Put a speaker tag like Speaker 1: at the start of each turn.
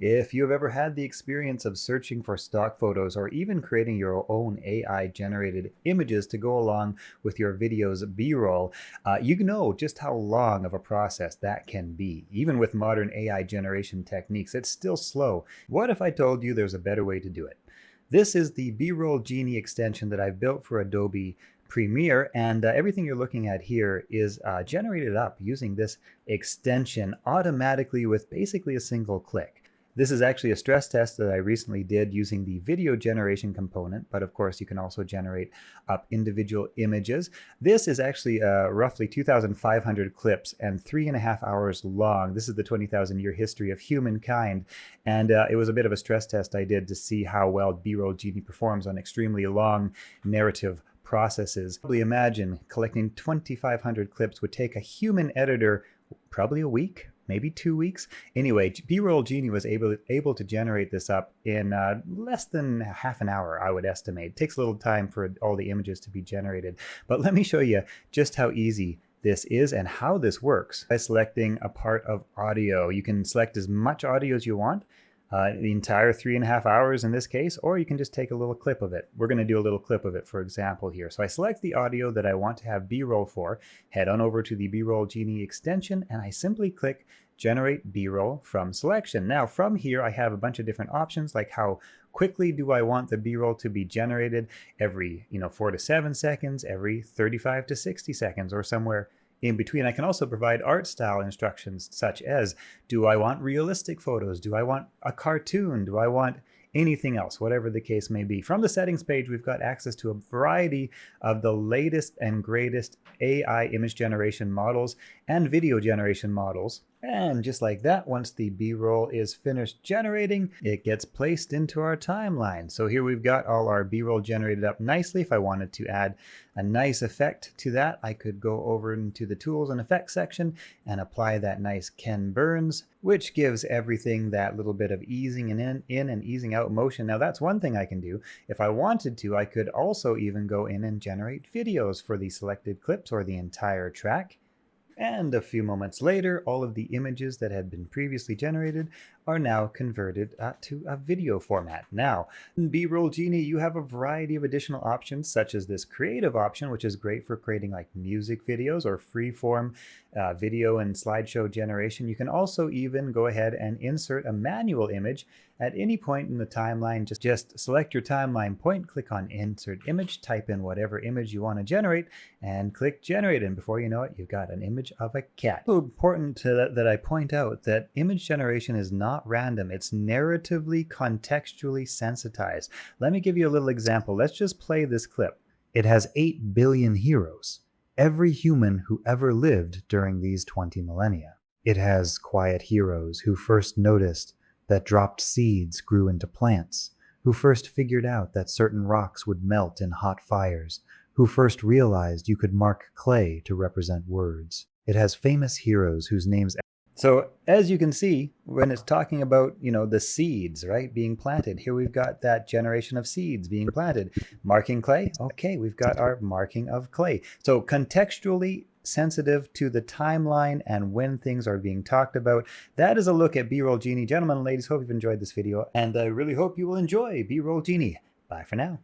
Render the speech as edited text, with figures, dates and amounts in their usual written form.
Speaker 1: If you've ever had the experience of searching for stock photos or even creating your own AI generated images to go along with your video's B-roll, you know just how long of a process that can be. Even with modern AI generation techniques, it's still slow. What if I told you there's a better way to do it? This is the B-roll Genie extension that I've built for Adobe Premiere, and everything you're looking at here is generated up using this extension automatically with basically a single click. This is actually a stress test that I recently did using the video generation component, but of course you can also generate up individual images. This is actually roughly 2,500 clips and 3.5 hours long. This is the 20,000 year history of humankind, and it was a bit of a stress test I did to see how well B-roll Genie performs on extremely long narrative processes. Probably imagine collecting 2,500 clips would take a human editor probably a week, maybe 2 weeks. Anyway, B-roll Genie was able to generate this up in less than half an hour, I would estimate. It takes a little time for all the images to be generated, but let me show you just how easy this is and how this works. By selecting a part of audio, you can select as much audio as you want, the entire 3.5 hours in this case, or you can just take a little clip of it. We're going to do a little clip of it, for example, here. So I select the audio that I want to have B-roll for, head on over to the B-roll Genie extension, and I simply click Generate B-roll from selection. Now from here, I have a bunch of different options, like how quickly do I want the B-roll to be generated, every 4 to 7 seconds, every 35 to 60 seconds, or somewhere in between. I can also provide art style instructions such as, do I want realistic photos? Do I want a cartoon? Do I want anything else? Whatever the case may be. From the settings page, we've got access to a variety of the latest and greatest AI image generation models and video generation models. And just like that, once the B-roll is finished generating, it gets placed into our timeline. So here we've got all our B-roll generated up nicely. If I wanted to add a nice effect to that, I could go over into the tools and effects section and apply that nice Ken Burns, which gives everything that little bit of easing in and easing out motion. Now that's one thing I can do. If I wanted to, I could also even go in and generate videos for the selected clips or the entire track. And a few moments later, all of the images that had been previously generated are now converted to a video format. Now, in B-roll Genie, you have a variety of additional options, such as this creative option, which is great for creating like music videos or freeform video and slideshow generation. You can also even go ahead and insert a manual image at any point in the timeline. Just select your timeline point, click on Insert Image, type in whatever image you want to generate, and click Generate. And before you know it, you've got an image of a cat. So important that I point out that image generation is not random. It's narratively, contextually sensitized. Let me give you a little example. Let's just play this clip. It has 8 billion heroes, every human who ever lived during these 20 millennia. It has quiet heroes who first noticed that dropped seeds grew into plants, who first figured out that certain rocks would melt in hot fires, who first realized you could mark clay to represent words. It has famous heroes whose names... So as you can see, when it's talking about, the seeds, right, being planted, here we've got that generation of seeds being planted. Marking clay, okay, we've got our marking of clay. So contextually sensitive to the timeline and when things are being talked about. That is a look at B-roll Genie. Gentlemen and ladies, hope you've enjoyed this video, and I really hope you will enjoy B-roll Genie. Bye for now.